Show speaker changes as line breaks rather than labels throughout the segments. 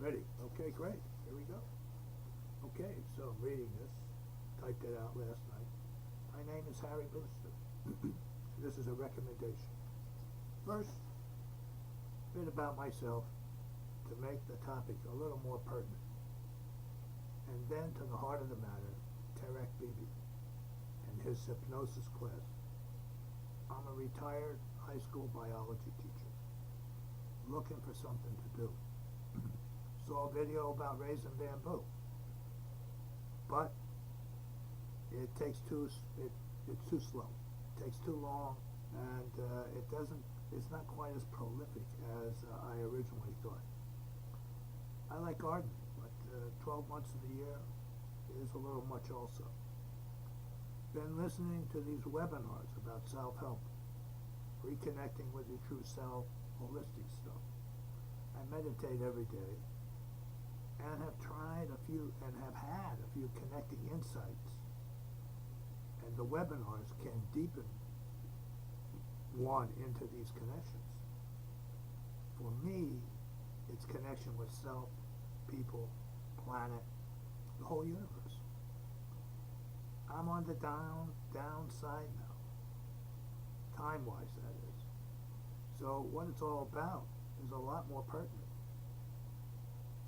Ready? Okay, great. Here we go. Okay, so I'm reading this. Typed it out last night. My name is Harry Booster. This is a recommendation. First, a bit about myself to make the topic a little more pertinent. And then to the heart of the matter, Tarek Bibi and his hypnosis class. I'm a retired high school biology teacher, looking for something to do. Saw a video about raising bamboo, but it's too slow. It takes too long, and it's not quite as prolific as I originally thought. I like gardening, but 12 months of the year is a little much also. Been listening to these webinars about self-help, reconnecting with your true self, holistic stuff. I meditate every day and have had a few connecting insights. And the webinars can deepen one into these connections. For me, it's connection with self, people, planet, the whole universe. I'm on the downside now, time-wise that is. So what it's all about is a lot more pertinent.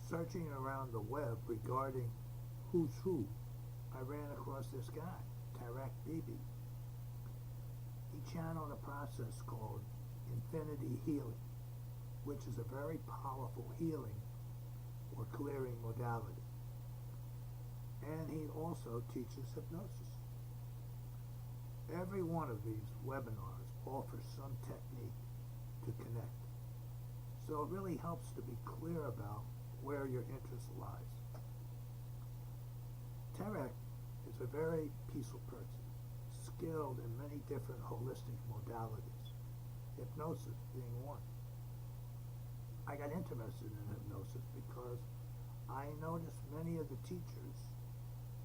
Searching around the web regarding who's who, I ran across this guy, Tarek Bibi. He channeled a process called infinity healing, which is a very powerful healing or clearing modality. And he also teaches hypnosis. Every one of these webinars offers some technique to connect. So it really helps to be clear about where your interest lies. Tarek is a very peaceful person, skilled in many different holistic modalities, hypnosis being one. I got interested in hypnosis because I noticed many of the teachers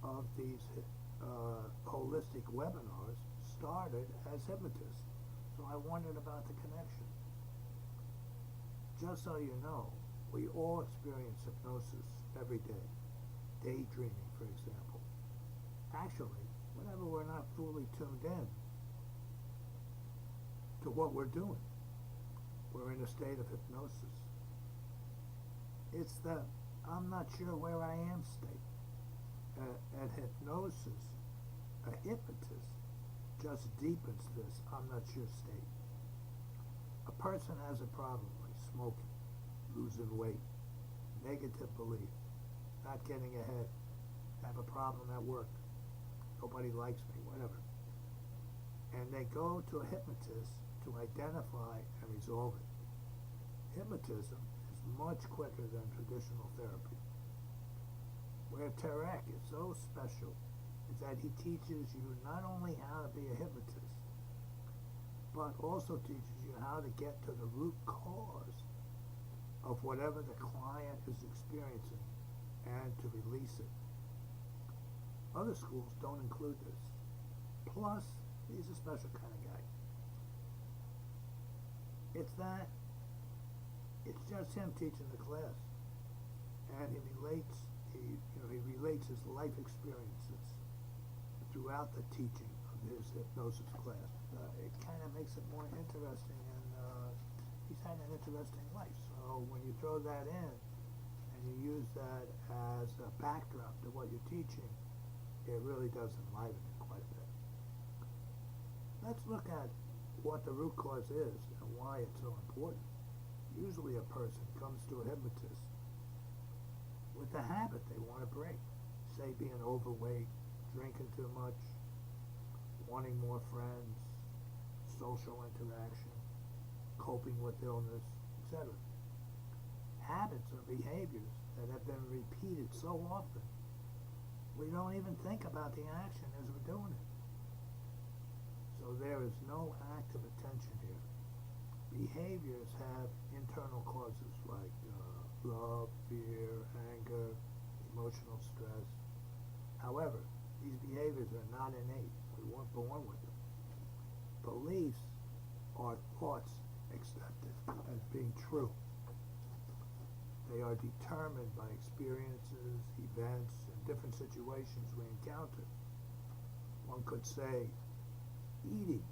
of these holistic webinars started as hypnotists, so I wondered about the connection. Just so you know, we all experience hypnosis every day. Daydreaming, for example. Actually, whenever we're not fully tuned in to what we're doing, we're in a state of hypnosis. It's the I'm not sure where I am state. At hypnosis, a hypnotist just deepens this I'm not sure state. A person has a problem like smoking, losing weight, negative belief, not getting ahead, have a problem at work, nobody likes me, whatever. And they go to a hypnotist to identify and resolve it. Hypnotism is much quicker than traditional therapy. Where Tarek is so special is that he teaches you not only how to be a hypnotist, but also teaches you how to get to the root cause of whatever the client is experiencing and to release it. Other schools don't include this. Plus, he's a special kind of guy. It's just him teaching the class, and he relates his life experiences throughout the teaching of his hypnosis class. It kind of makes it more interesting, and he's had an interesting life. So when you throw that in and you use that as a backdrop to what you're teaching, it really does enliven it quite a bit. Let's look at what the root cause is and why it's so important. Usually a person comes to a hypnotist with a habit they want to break. Say being overweight, drinking too much, wanting more friends, social interaction, coping with illness, etc. Habits or behaviors that have been repeated so often, we don't even think about the action as we're doing it. So there is no active attention here. Behaviors have internal causes like love, fear, anger, emotional stress. However, these behaviors are not innate. We weren't born with them. Beliefs are thoughts accepted as being true. They are determined by experiences, events, and different situations we encounter. One could say eating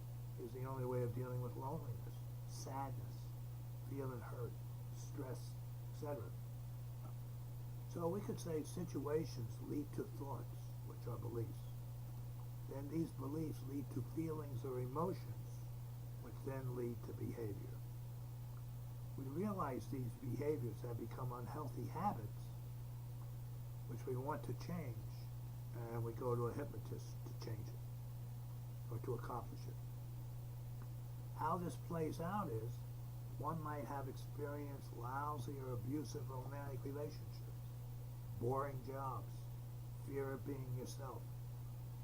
is the only way of dealing with loneliness, sadness, feeling hurt, stress, etc. So we could say situations lead to thoughts, which are beliefs. Then these beliefs lead to feelings or emotions, which then lead to behavior. We realize these behaviors have become unhealthy habits, which we want to change, and we go to a hypnotist to change it, or to accomplish it. How this plays out is, one might have experienced lousy or abusive romantic relationships, boring jobs, fear of being yourself,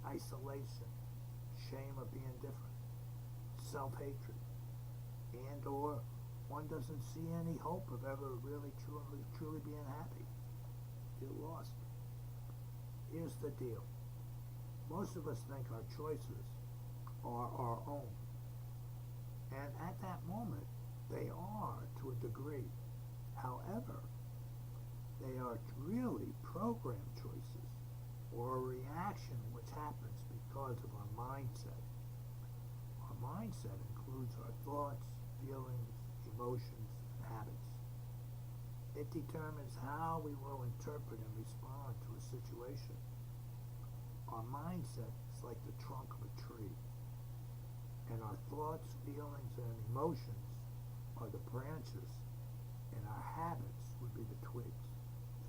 isolation, shame of being different, self-hatred, and or one doesn't see any hope of ever really truly being happy. Feel lost. Here's the deal. Most of us think our choices are our own. And at that moment, they are to a degree. However, they are really programmed choices, or a reaction which happens because of our mindset. Our mindset includes our thoughts, feelings, emotions, and habits. It determines how we will interpret and respond to a situation. Our mindset is like the trunk of a tree, and our thoughts, feelings, and emotions are the branches, and our habits would be the twigs.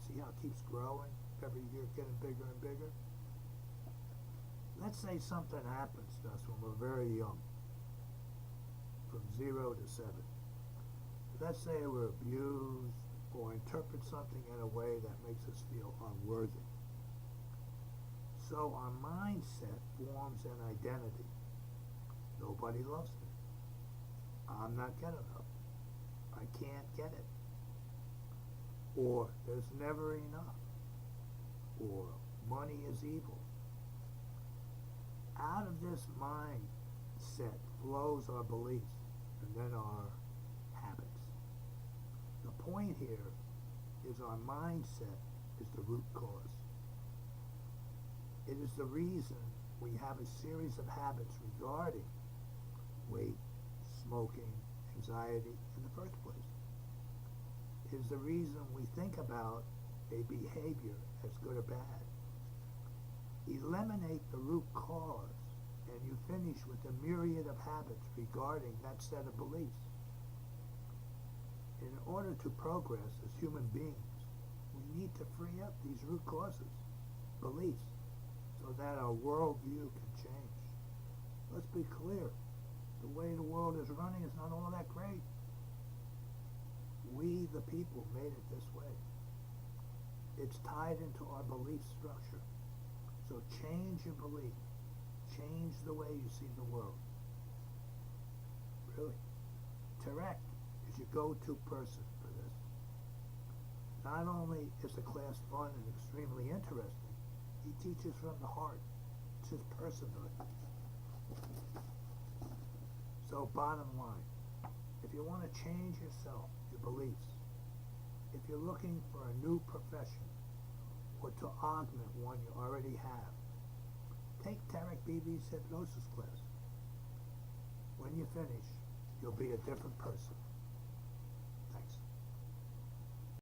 See how it keeps growing every year, getting bigger and bigger? Let's say something happens to us when we're very young, from 0 to 7. Let's say we're abused or interpret something in a way that makes us feel unworthy. So our mindset forms an identity. Nobody loves me. I'm not good enough. I can't get it. Or there's never enough. Or money is evil. Out of this mindset flows our beliefs and then our habits. The point here is our mindset is the root cause. It is the reason we have a series of habits regarding weight, smoking, anxiety in the first place. It is the reason we think about a behavior as good or bad. Eliminate the root cause and you finish with a myriad of habits regarding that set of beliefs. In order to progress as human beings, we need to free up these root causes, beliefs, so that our worldview can change. Let's be clear. The way the world is running is not all that great. We, the people, made it this way. It's tied into our belief structure. So change your belief. Change the way you see the world. Really. Tarek is your go-to person for this. Not only is the class fun and extremely interesting, he teaches from the heart. It's his personhood. So bottom line, if you want to change yourself, your beliefs, if you're looking for a new profession or to augment one you already have, take Tarek Beebe's hypnosis class. When you finish, you'll be a different person.